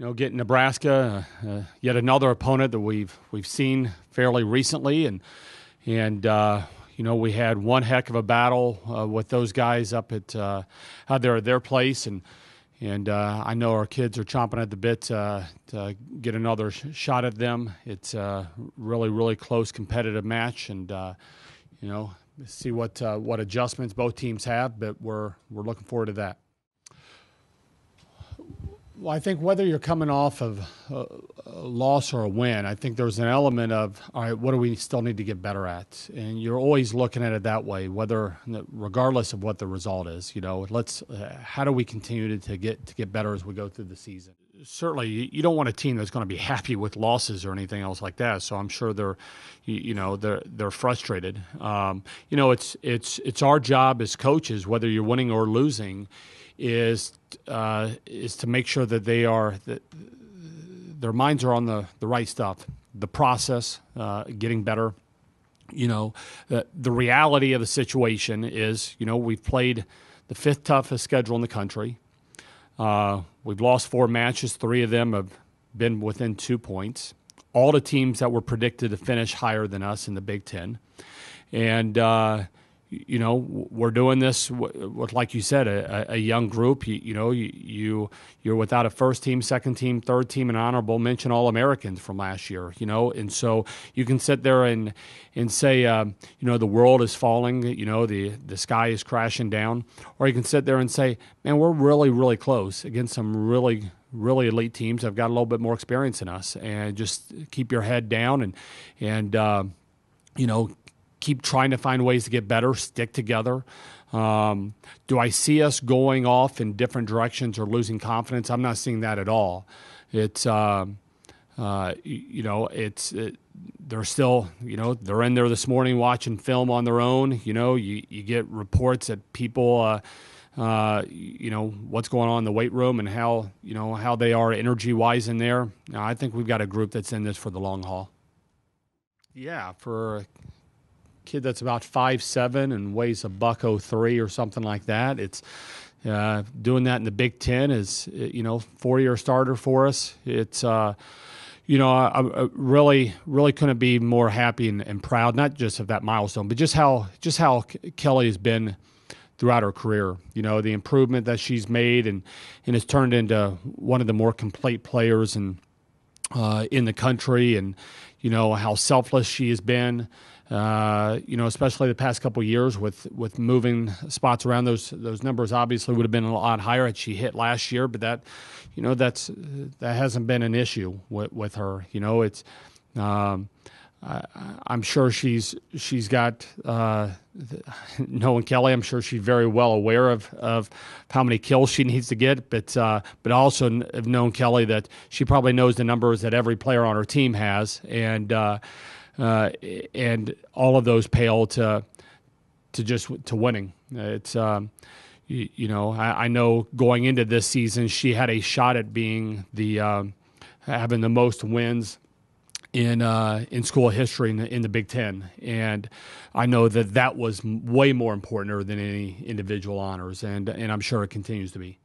Getting Nebraska, yet another opponent that we've seen fairly recently, and we had one heck of a battle with those guys up at their place, and I know our kids are chomping at the bit to get another shot at them. It's a really, really close competitive match, and see what adjustments both teams have, but we're looking forward to that. Well, I think whether you're coming off of a loss or a win, I think there's an element of, all right, what do we still need to get better at? And you're always looking at it that way, regardless of what the result is. How do we continue to get better as we go through the season? Certainly, you don't want a team that's going to be happy with losses or anything else like that. So I'm sure they're frustrated. It's our job as coaches, whether you're winning or losing, is to make sure that their minds are on the right stuff, the process, getting better. The reality of the situation is, we've played the fifth toughest schedule in the country. We've lost 4 matches. 3 of them have been within 2 points. All the teams that were predicted to finish higher than us in the Big Ten. And, we're doing this with, like you said, a young group. You're without a first team, second team, third team, and honorable mention All-Americans from last year. And so you can sit there and say, the world is falling. The sky is crashing down, or you can sit there and say, man, we're really, really close against some really, really elite teams that have got a little bit more experience than us, and just keep your head down and keep trying to find ways to get better, stick together. Do I see us going off in different directions or losing confidence? I'm not seeing that at all. It's, they're still, they're in there this morning watching film on their own. You get reports that people, what's going on in the weight room and how they are energy-wise in there. I think we've got a group that's in this for the long haul. Yeah, for a kid that's about 5'7" and weighs $103 or something like that. It's doing that in the Big Ten is 4-year starter for us. It's I really couldn't be more happy and proud, not just of that milestone, but just how Kelly has been throughout her career. The improvement that she's made and has turned into one of the more complete players in the country, and how selfless she has been. Especially the past couple of years with moving spots around, those numbers obviously would have been a lot higher had she hit last year, but that hasn't been an issue with her. It's I'm sure she's got knowing Kelly, I'm sure she's very well aware of how many kills she needs to get, but also have known Kelly that she probably knows the numbers that every player on her team has, and all of those pale to winning. It's I know going into this season she had a shot at being having the most wins in school history in the Big Ten, and I know that was way more important than any individual honors, and I'm sure it continues to be.